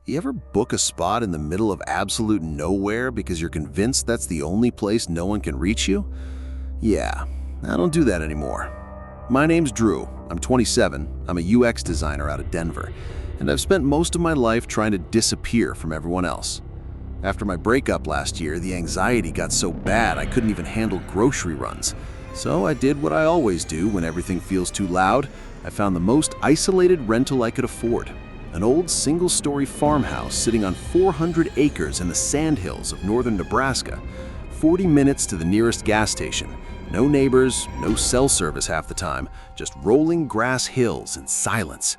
You ever book a spot in the middle of absolute nowhere because you're convinced that's the only place no one can reach you? Yeah, I don't do that anymore. My name's Drew. I'm 27. I'm a UX designer out of Denver, and I've spent most of my life trying to disappear from everyone else. After my breakup last year, the anxiety got so bad I couldn't even handle grocery runs. So I did what I always do when everything feels too loud. I found the most isolated rental I could afford. An old single-story farmhouse sitting on 400 acres in the sandhills of northern Nebraska, 40 minutes to the nearest gas station. No neighbors, no cell service half the time, just rolling grass hills and silence.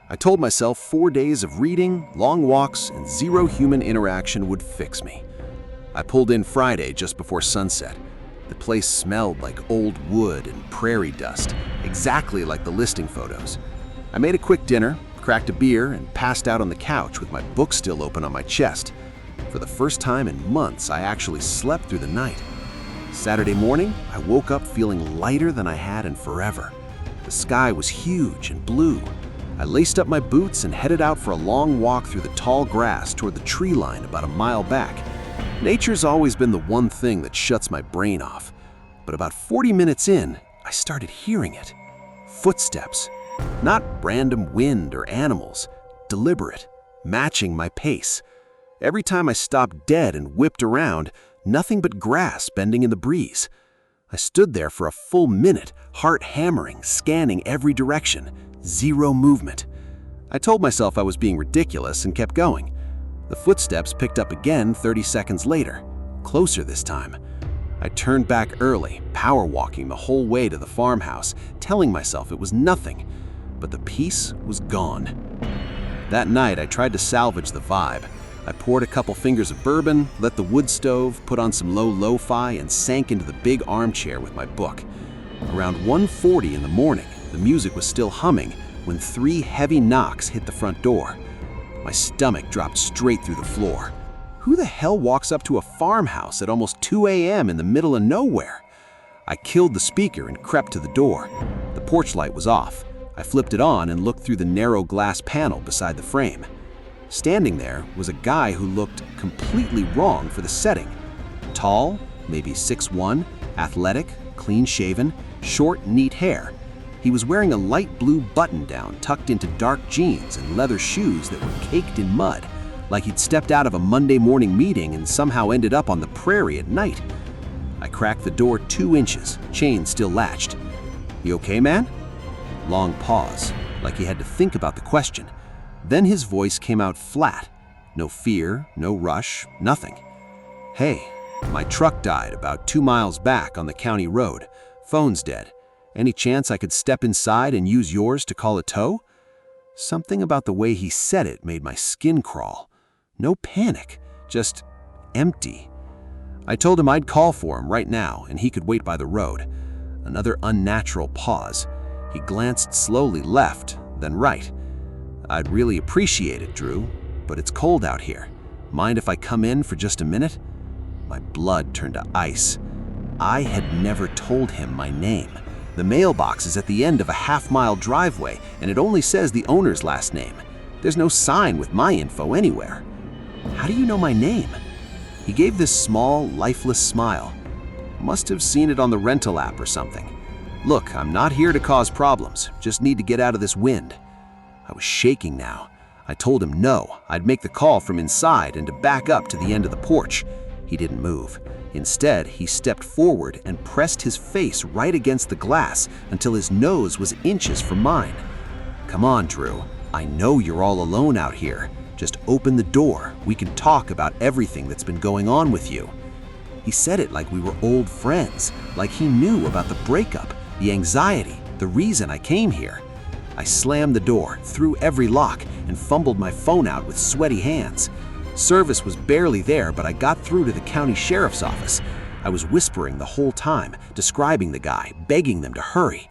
I told myself 4 days of reading, long walks, and zero human interaction would fix me. I pulled in Friday just before sunset. The place smelled like old wood and prairie dust, exactly like the listing photos. I made a quick dinner, cracked a beer, and passed out on the couch with my book still open on my chest. For the first time in months, I actually slept through the night. Saturday morning, I woke up feeling lighter than I had in forever. The sky was huge and blue. I laced up my boots and headed out for a long walk through the tall grass toward the tree line about a mile back. Nature's always been the one thing that shuts my brain off. But about 40 minutes in, I started hearing it. Footsteps. Not random wind or animals. Deliberate. Matching my pace. Every time I stopped dead and whipped around, nothing but grass bending in the breeze. I stood there for a full minute, heart hammering, scanning every direction. Zero movement. I told myself I was being ridiculous and kept going. The footsteps picked up again 30 seconds later, closer this time. I turned back early, power walking the whole way to the farmhouse, telling myself it was nothing, but the peace was gone. That night, I tried to salvage the vibe. I poured a couple fingers of bourbon, lit the wood stove, put on some low lo-fi, and sank into the big armchair with my book. Around 1:40 in the morning, the music was still humming when 3 heavy knocks hit the front door. My stomach dropped straight through the floor. Who the hell walks up to a farmhouse at almost 2 a.m. in the middle of nowhere? I killed the speaker and crept to the door. The porch light was off. I flipped it on and looked through the narrow glass panel beside the frame. Standing there was a guy who looked completely wrong for the setting. Tall, maybe 6'1", athletic, clean-shaven, short, neat hair. He was wearing a light blue button-down tucked into dark jeans and leather shoes that were caked in mud, like he'd stepped out of a Monday morning meeting and somehow ended up on the prairie at night. I cracked the door 2 inches, chain still latched. "You okay, man?" Long pause, like he had to think about the question. Then his voice came out flat. No fear, no rush, nothing. "Hey, my truck died about 2 miles back on the county road. Phone's dead. Any chance I could step inside and use yours to call a tow?" Something about the way he said it made my skin crawl. No panic, just empty. I told him I'd call for him right now and he could wait by the road. Another unnatural pause. He glanced slowly left, then right. "I'd really appreciate it, Drew, but it's cold out here. Mind if I come in for just a minute?" My blood turned to ice. I had never told him my name. The mailbox is at the end of a half-mile driveway, and it only says the owner's last name. There's no sign with my info anywhere. "How do you know my name?" He gave this small, lifeless smile. Must have seen it on the rental app or something. "Look, I'm not here to cause problems, just need to get out of this wind." I was shaking now. I told him no, I'd make the call from inside and to back up to the end of the porch. He didn't move. Instead, he stepped forward and pressed his face right against the glass until his nose was inches from mine. "Come on, Drew. I know you're all alone out here. Just open the door. We can talk about everything that's been going on with you." He said it like we were old friends, like he knew about the breakup, the anxiety, the reason I came here. I slammed the door, threw every lock, and fumbled my phone out with sweaty hands. Service was barely there, but I got through to the county sheriff's office. I was whispering the whole time, describing the guy, begging them to hurry.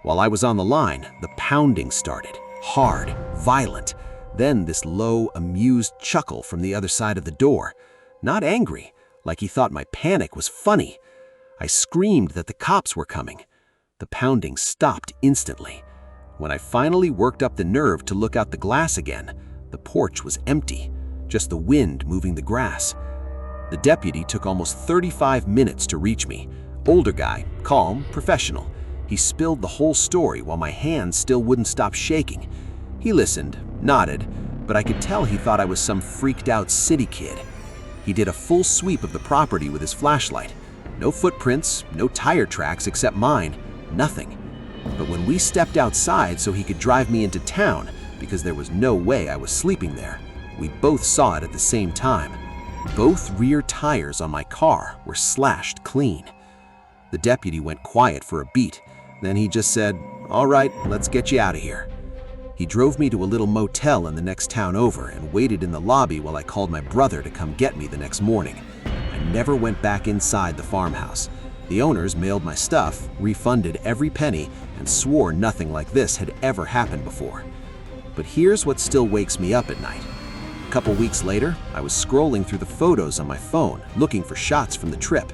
While I was on the line, the pounding started, hard, violent. Then this low, amused chuckle from the other side of the door. Not angry, like he thought my panic was funny. I screamed that the cops were coming. The pounding stopped instantly. When I finally worked up the nerve to look out the glass again, The porch was empty, just the wind moving the grass. The deputy took almost 35 minutes to reach me. Older guy, calm, professional. He spilled the whole story while my hands still wouldn't stop shaking. He listened, nodded, but I could tell he thought I was some freaked out city kid. He did a full sweep of the property with his flashlight. No footprints, no tire tracks except mine, nothing. But when we stepped outside so he could drive me into town, because there was no way I was sleeping there, we both saw it at the same time. Both rear tires on my car were slashed clean. The deputy went quiet for a beat. Then he just said, "All right, let's get you out of here." He drove me to a little motel in the next town over and waited in the lobby while I called my brother to come get me the next morning. I never went back inside the farmhouse. The owners mailed my stuff, refunded every penny, and swore nothing like this had ever happened before. But here's what still wakes me up at night. A couple weeks later, I was scrolling through the photos on my phone, looking for shots from the trip.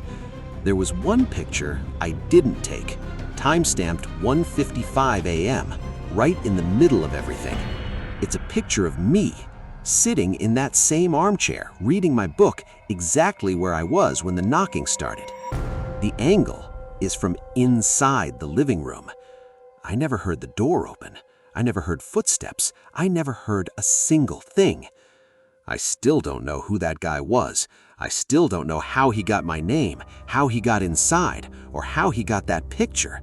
There was one picture I didn't take, time-stamped 1:55 a.m., right in the middle of everything. It's a picture of me, sitting in that same armchair, reading my book exactly where I was when the knocking started. The angle is from inside the living room. I never heard the door open. I never heard footsteps. I never heard a single thing. I still don't know who that guy was. I still don't know how he got my name, how he got inside, or how he got that picture.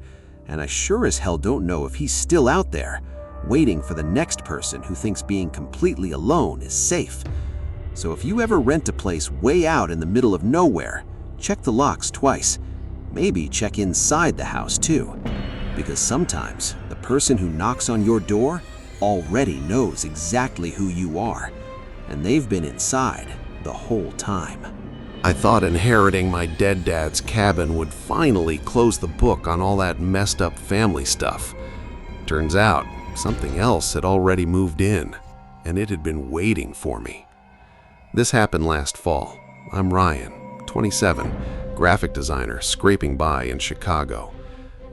And I sure as hell don't know if he's still out there, waiting for the next person who thinks being completely alone is safe. So if you ever rent a place way out in the middle of nowhere, check the locks twice. Maybe check inside the house too. Because sometimes the person who knocks on your door already knows exactly who you are, and they've been inside the whole time. I thought inheriting my dead dad's cabin would finally close the book on all that messed up family stuff. Turns out, something else had already moved in, and it had been waiting for me. This happened last fall. I'm Ryan, 27, graphic designer, scraping by in Chicago.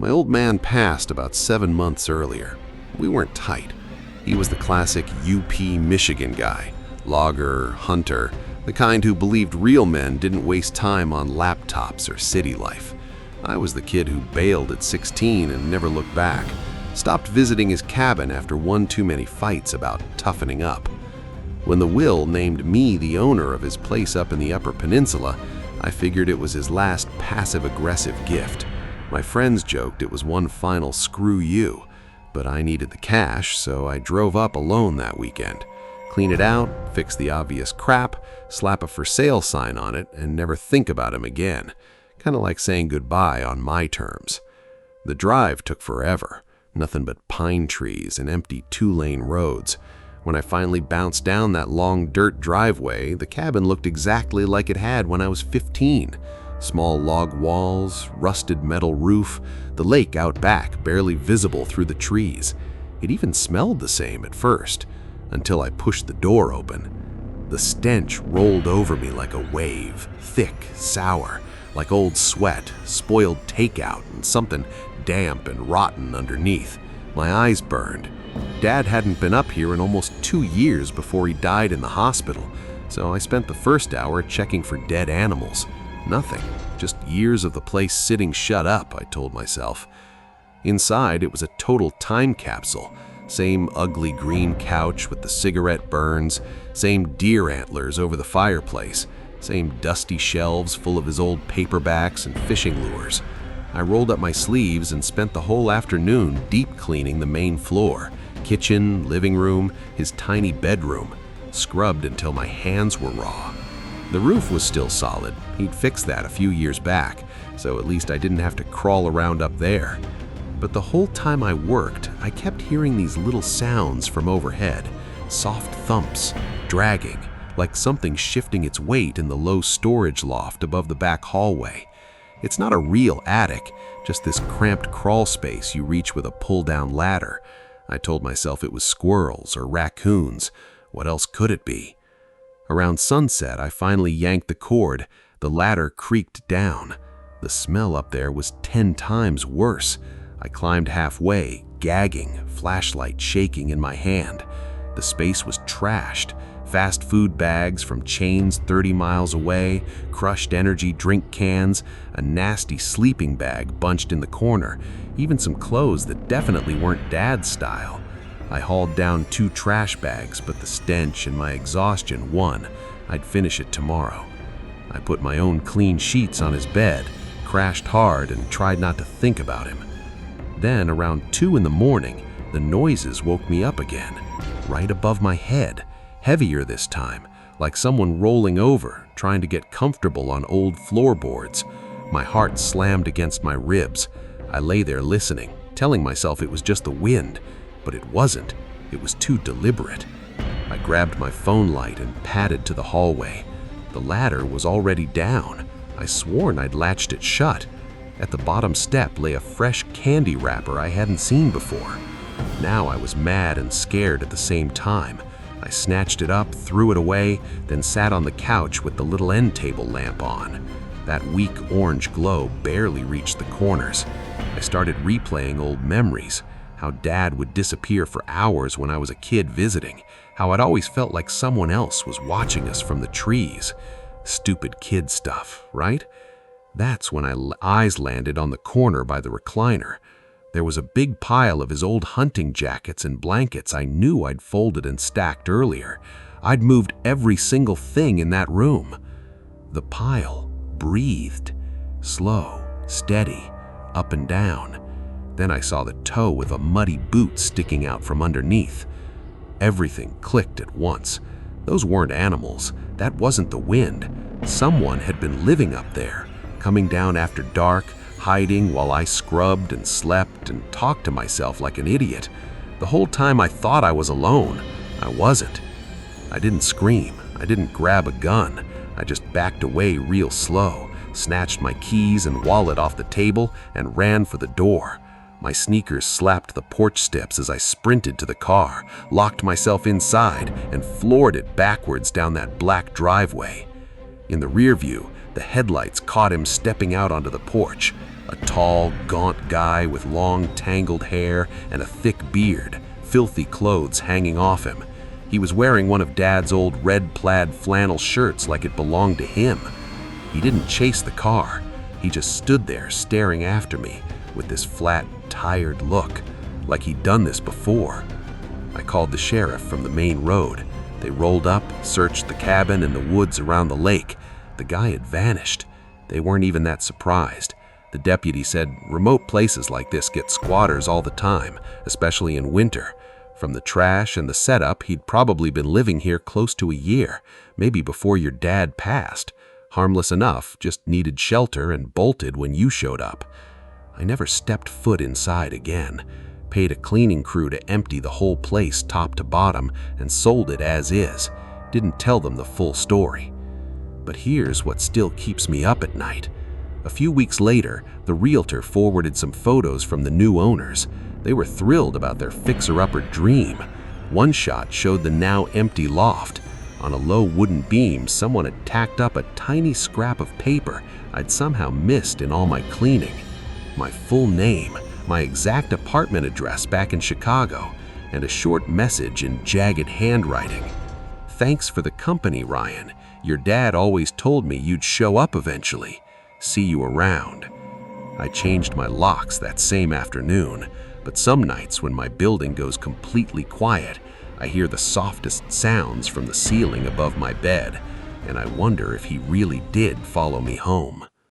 My old man passed about 7 months earlier. We weren't tight. He was the classic UP Michigan guy, logger, hunter, the kind who believed real men didn't waste time on laptops or city life. I was the kid who bailed at 16 and never looked back, stopped visiting his cabin after one too many fights about toughening up. When the will named me the owner of his place up in the Upper Peninsula, I figured it was his last passive-aggressive gift. My friends joked it was one final screw you, but I needed the cash, so I drove up alone that weekend. Clean it out, fix the obvious crap, slap a for sale sign on it, and never think about him again. Kind of like saying goodbye on my terms. The drive took forever. Nothing but pine trees and empty 2-lane roads. When I finally bounced down that long dirt driveway, the cabin looked exactly like it had when I was 15. Small log walls, rusted metal roof, the lake out back barely visible through the trees. It even smelled the same at first, until I pushed the door open. The stench rolled over me like a wave, thick, sour, like old sweat, spoiled takeout, and something damp and rotten underneath. My eyes burned. Dad hadn't been up here in almost 2 years before he died in the hospital, so I spent the first hour checking for dead animals. Nothing, just years of the place sitting shut up, I told myself. Inside, it was a total time capsule. Same ugly green couch with the cigarette burns, same deer antlers over the fireplace, same dusty shelves full of his old paperbacks and fishing lures. I rolled up my sleeves and spent the whole afternoon deep cleaning the main floor, kitchen, living room, his tiny bedroom, scrubbed until my hands were raw. The roof was still solid. He'd fixed that a few years back, so at least I didn't have to crawl around up there. But the whole time I worked, I kept hearing these little sounds from overhead, soft thumps, dragging, like something shifting its weight in the low storage loft above the back hallway. It's not a real attic, just this cramped crawl space you reach with a pull-down ladder. I told myself it was squirrels or raccoons. What else could it be? Around sunset, I finally yanked the cord. The ladder creaked down. The smell up there was 10 times worse. I climbed halfway, gagging, flashlight shaking in my hand. The space was trashed. Fast food bags from chains 30 miles away, crushed energy drink cans, a nasty sleeping bag bunched in the corner, even some clothes that definitely weren't Dad's style. I hauled down 2 trash bags, but the stench and my exhaustion won. I'd finish it tomorrow. I put my own clean sheets on his bed, crashed hard, and tried not to think about him. Then, around 2 in the morning, the noises woke me up again, right above my head. Heavier this time, like someone rolling over, trying to get comfortable on old floorboards. My heart slammed against my ribs. I lay there listening, telling myself it was just the wind, but it wasn't. It was too deliberate. I grabbed my phone light and padded to the hallway. The ladder was already down. I sworn I'd latched it shut. At the bottom step lay a fresh candy wrapper I hadn't seen before. Now I was mad and scared at the same time. I snatched it up, threw it away, then sat on the couch with the little end table lamp on. That weak orange glow barely reached the corners. I started replaying old memories, how Dad would disappear for hours when I was a kid visiting, how I'd always felt like someone else was watching us from the trees. Stupid kid stuff, right? That's when eyes landed on the corner by the recliner. There was a big pile of his old hunting jackets and blankets I knew I'd folded and stacked earlier. I'd moved every single thing in that room. The pile breathed, slow, steady, up and down. Then I saw the toe with a muddy boot sticking out from underneath. Everything clicked at once. Those weren't animals. That wasn't the wind. Someone had been living up there, coming down after dark, hiding while I scrubbed and slept and talked to myself like an idiot. The whole time I thought I was alone. I wasn't. I didn't scream. I didn't grab a gun. I just backed away real slow, snatched my keys and wallet off the table, and ran for the door. My sneakers slapped the porch steps as I sprinted to the car, locked myself inside, and floored it backwards down that black driveway. In the rear view, the headlights caught him stepping out onto the porch. A tall, gaunt guy with long, tangled hair and a thick beard, filthy clothes hanging off him. He was wearing one of Dad's old red plaid flannel shirts like it belonged to him. He didn't chase the car. He just stood there staring after me with this flat, tired look, like he'd done this before. I called the sheriff from the main road. They rolled up, searched the cabin and the woods around the lake. The guy had vanished. They weren't even that surprised. The deputy said remote places like this get squatters all the time, especially in winter. From the trash and the setup, he'd probably been living here close to a year, maybe before your dad passed. Harmless enough, just needed shelter and bolted when you showed up. I never stepped foot inside again. Paid a cleaning crew to empty the whole place top to bottom and sold it as is. Didn't tell them the full story. But here's what still keeps me up at night. A few weeks later, the realtor forwarded some photos from the new owners. They were thrilled about their fixer-upper dream. One shot showed the now empty loft. On a low wooden beam, someone had tacked up a tiny scrap of paper I'd somehow missed in all my cleaning. My full name, my exact apartment address back in Chicago, and a short message in jagged handwriting. "Thanks for the company, Ryan. Your dad always told me you'd show up eventually. See you around." I changed my locks that same afternoon, but some nights when my building goes completely quiet, I hear the softest sounds from the ceiling above my bed, and I wonder if he really did follow me home.